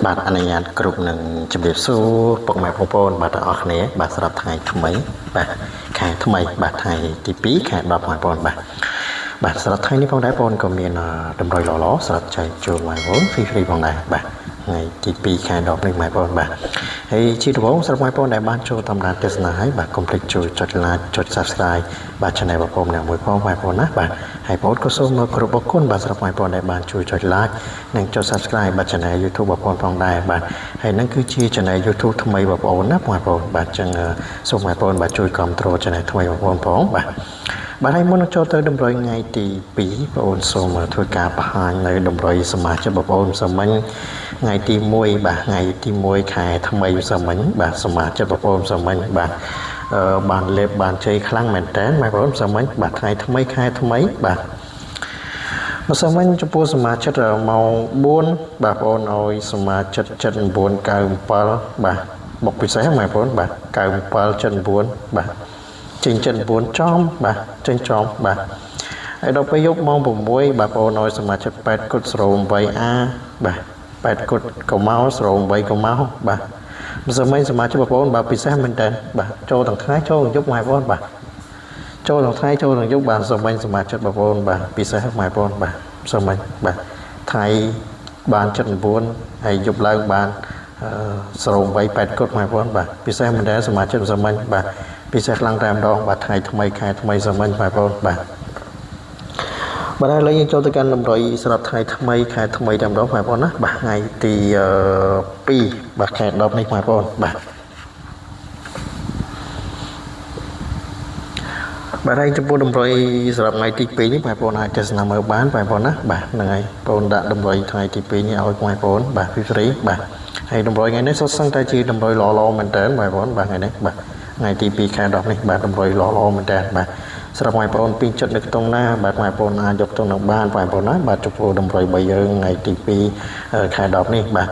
បាទអនុញ្ញាតគ្រប់នឹងជំរាបសួរពុកម៉ែបងប្អូនបាទទាំងអស់គ្នាបាទសម្រាប់ថ្ងៃថ្មីបាទខែថ្មីបាទថ្ងៃទី2ខែ10បងប្អូនបាទសម្រាប់ថ្ងៃនេះផងដែរបងក៏មានតម្រុយល្អសម្រាប់ចែកជូនបងប្អូនហ្វ្រីផងដែរបាទថ្ងៃទី2ខែ10នេះបងប្អូនបាទហើយជាដំបូងសម្រាប់បងប្អូនដែលបានចូលតាមដានទស្សនាហើយបាទកុំភ្លេចចូលចុច like ចុច Subscribe បាទ Channel បងប្អូនអ្នកមួយផងបងប្អូនណាបាទហើយបងប្អូនក៏សូមគោរពអរគុណបាទសម្រាប់បងប្អូនដែលបានជួយចុច like និងចុច Subscribe បាទ Channel YouTube បងប្អូនផងដែរបាទហើយនឹងគឺជា Channel YouTube ថ្មីបងប្អូនណាបងប្អូនបាទអញ្ចឹងសូមបងប្អូនបាទជួយគ្រប់គ្រង Channel ថ្មីបងប្អូនផងបាទហើយមុននឹងចូលទៅតម្រុយថ្ងៃទី2បងប្អូនសូមធ្វើការបង្ហាញនៅតម្រុយសមាជិកបងប្អូនសាមញ្ញថ្ងៃទី1បាទថ្ងៃទី1ខែថ្មីសាមញ្ញបាទសមាជិកបងប្អូនសាមញ្ញបាទបានលេបបានជ័យខ្លាំងមែនតើបងប្អូនសាមញ្ញបាទថ្ងៃថ្មីខែថ្មីបាទមកសាមញ្ញចំពោះសមាជិកម៉ោង4បាទបងប្អូនឲ្យសមាជិក7997បាទបុកពិសេសបងប្អូនបាទ9779បាទចេញ79ចំបាទចេញចំបាទហើយដល់ពេលយប់ម៉ោង6បាទបងប្អូនឲ្យសមាជិក8គុត 08A បាទ8គុតកុំមក08កុំមកបាទសមាជិកបងប្អូនបាទពិសេសមែនតើបាទចូលទាំងថ្ងៃចូលទាំងយប់បងប្អូនបាទចូលទាំងថ្ងៃចូលទាំងយប់បាទសមាជិកបងប្អូនបាទពិសេសបងប្អូនបាទបាទថ្ងៃបាន79ហើយយប់ឡើងបាន08 8គុតបងប្អូនបាទពិសេសមែនតើសមាជិកបាទពិសេសខ្លាំងតែម្ដងបាទថ្ងៃថ្មីខែថ្មីសាមញ្ញបងប្អូនបាទហើយយើងចូលទៅកាន់តម្រុយសម្រាប់ថ្ងៃថ្មីខែថ្មីតែម្ដងបងប្អូនណាបាទថ្ងៃទី2បាទខែ10នេះបងប្អូនបាទហើយចំពោះតម្រុយសម្រាប់ថ្ងៃទី2នេះបងប្អូនអាចទស្សនាមើលបានបងប្អូនណាបាទហ្នឹងហើយបងប្អូនដាក់តម្រុយថ្ងៃទី2នេះឲ្យបងប្អូនបាទហ្វ្រីបាទហើយតម្រុយថ្ងៃនេះសុទ្ធសឹងតែជាតម្រុយល្អមែនតើបងប្អូនបាទថ្ងៃនេះបាទថ្ងៃទី2ខែ10នេះបាទតម្រុយល្អមែនតើបាទសម្រាប់បងប្អូនពីចិត្តនៅក្នុងណាបាទបងប្អូនអាចយកទៅនឹងបានបងប្អូនណាបាទចំពោះតម្រុយ3យើងថ្ងៃទី2ខែ10នេះបាទ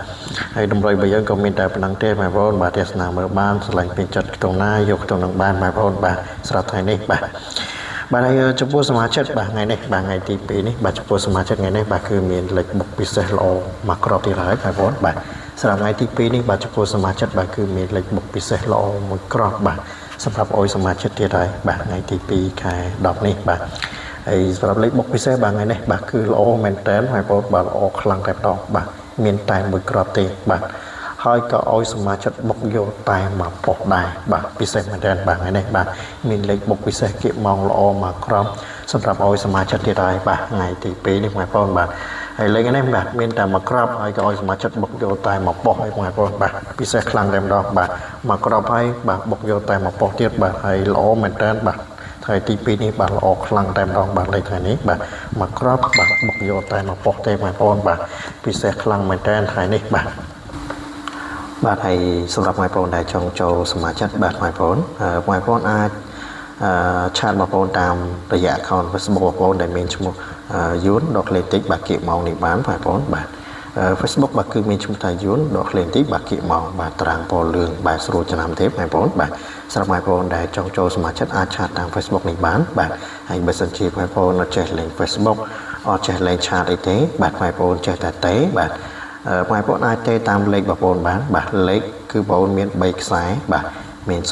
ហើយតម្រុយ3យើងក៏មានតែប៉ុណ្ណឹងទេបងប្អូនបាទទស្សនាមើលបានឆ្លាញ់ពីចិត្តក្នុងណាយកទៅនឹងបានបងប្អូនបាទសម្រាប់ថ្ងៃនេះបាទហើយចំពោះសមាជិកបាទថ្ងៃនេះបាទថ្ងៃទី2នេះបាទចំពោះសមាជិកថ្ងៃនេះបាទគឺមានលេខបុកពិសេសល្អមួយគ្រាប់ទៀតហើយបងប្អូនបាទសម្រាប់ថ្ងៃទី2នេះបាទចំពោះសមាជិកបាទគឺមានលេខបុកពិសេសល្អមួយគ្រាប់បាទសម្រាប់អុយសមាជិកទៀតហើយបាទថ្ងៃទី2ខែ10នេះបាទហើយសម្រាប់លេខបុកពិសេសបាទថ្ងៃនេះបាទគឺល្អមែនតើបងប្អូនបាទល្អខ្លាំងតែម្ដងបាទមានតែមួយគ្រាប់ទេបាទហើយក៏អុយសមាជិកបុកយកតែមកប៉ុសដែរបាទពិសេសមែនតើបាទថ្ងៃនេះបាទមានលេខបុកពិសេសគៀបម៉ោងល្អមកគ្រាប់សម្រាប់អុយសមាជិកទៀតហើយបាទថ្ងៃទី2នេះបងប្អូនបាទហើយលេខនេះបាទមានតែមួយគ្រាប់ហើយក៏ឲ្យសមាជិកបុកយកតែមកប៉ុសឲ្យបងប្អូនបាទពិសេសខ្លាំងតែម្ដងបាទមួយគ្រាប់ហើយបាទបុកយកតែមកប៉ុសទៀតបាទហើយល្អមែនតើបាទថ្ងៃទី2នេះបាទល្អខ្លាំងតែម្ដងបាទលេខថ្ងៃនេះបាទមួយគ្រាប់បាទបុកយកតែមកប៉ុសទេបងប្អូនបាទពិសេសខ្លាំងមែនតើថ្ងៃនេះបាទហើយសម្រាប់បងប្អូនដែលចង់ចូលសមាជិកបាទបងប្អូនអាចឆាតបងប្អូនតាមរយៈ account Facebook បងប្អូនដែលមានឈ្មោះយួនដកលេខតិចបាទគៀកម៉ោងនេះបានបងប្អូនបាទ Facebook បាទគឺមានឈ្មោះថាយួនដកលេខតិចបាទគៀកម៉ោងបាទតារាងពណ៌លឿងបាទស្រួលចំណាំទេបងប្អូនបាទសម្រាប់បងប្អូនដែលចង់ចូលសមាជិកអាចឆាតតាម Facebook នេះបានបាទហើយបើសិនជាបងប្អូនអត់ចេះលេង Facebook អត់ចេះលេងឆាតអីទេបាទបងប្អូនចេះតែទេបាទបងប្អូនអាចទេតាមលេខបងប្អូនបានបាទលេខគឺបងប្អូនមាន3ខ្សែបាទមាន097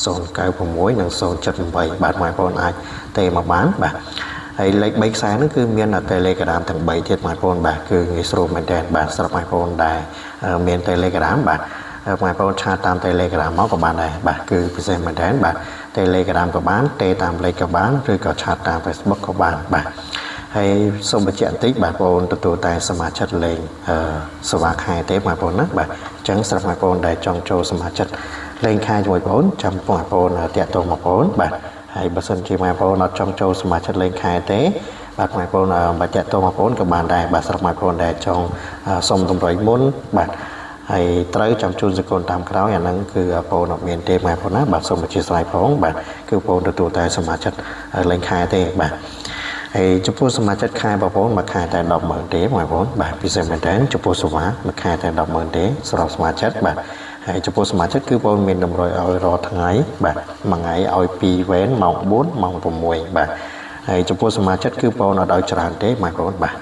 096និង078បាទបងប្អូនអាចទេមកបានបាទហើយលេខ3ខ្សែហ្នឹងគឺមាន Telegram ទាំង3ទៀតបងប្អូនបាទគឺងាយស្រួលមែនតើបាទសម្រាប់បងប្អូនដែលមាន Telegram បាទបងប្អូនឆាតតាម Telegram មកក៏បានដែរបាទគឺពិសេសមែនតើបាទ Telegram ក៏បានទេតាមលេខក៏បានឬក៏ឆាតតាម Facebook ក៏បានបាទហើយសូមបញ្ជាក់បន្តិចបាទបងប្អូនទទួលតែសមាជិកលេងសេវាខែទេបងប្អូនណាបាទអញ្ចឹងសម្រាប់បងប្អូនដែលចង់ចូលសមាជិកលេងខែជាមួយបងប្អូនចាំបងប្អូនតាក់ទងបងប្អូនបាទហើយបើសិនជាបងប្អូនអត់ចង់ចូលសមាជិកលេងខែទេបាទបងប្អូនបើតាក់ទងបងប្អូនក៏បានដែរបាទសម្រាប់បងប្អូនដែលចង់សុំតម្រុយមុនបាទហើយត្រូវចាំជូនសកលតាមក្រោយអាហ្នឹងគឺបងប្អូនអត់មានទេបងប្អូនណាបាទសូមអធិស្ឋានផងបាទគឺបងប្អូនទទួលតែសមាជិកលេងខែទេបាទហើយចំពោះសមាជិកខែបងប្អូនមួយខែតែ100000ទេបងប្អូនបាទពិសេសមែនតើចំពោះសេវាមួយខែតែ100000ទេសម្រាប់សមាជិកបាទហើយចំពោះសមាជិកគឺបងមានតម្រុយឲ្យរាល់ថ្ងៃបាទមួយថ្ងៃឲ្យ2វេនម៉ោង4ម៉ោង6បាទហើយចំពោះសមាជិកគឺបងអត់ឲ្យច្រើនទេបងប្អូនបាទ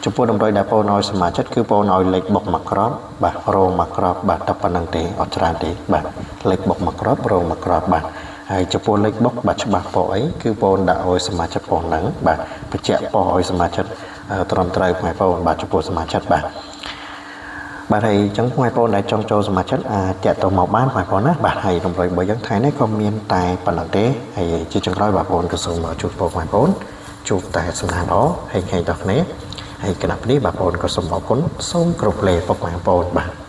ចំពោះតម្រុយដែលបងឲ្យសមាជិកគឺបងឲ្យលេខបុកមួយក្របបាទរងមួយក្របបាទតែប៉ុណ្្នឹងទេអត់ច្រើនទេបាទលេខបុកមួយក្របរងមួយក្របបាទហើយចំពោះលេខបុកបាទច្បាស់ពោអីគឺបងដាក់ឲ្យសមាជិកបងហ្នឹងបាទបញ្ជាក់ពោឲ្យសមាជិកត្រឹមត្រូវផ្នែកបងបាទចំពោះសមាជិកបាទបាទហើយអញ្ចឹងបងប្អូនដែលចង់ចូលសមាជិកអាចតាក់ទងមកបានបងប្អូនណាបាទហើយតម្រុយរបស់យើងថ្ងៃនេះក៏មានតែប៉ុណ្្នឹងទេហើយជាចុងក្រោយបងប្អូនក៏សូមជួបបងប្អូនជួបតែសំណាងល្អហើយថ្ងៃដល់គ្នាហើយគណៈនេះបងប្អូនក៏សូមអរគុណសូមគ្រប់លេបងប្អូនបាទ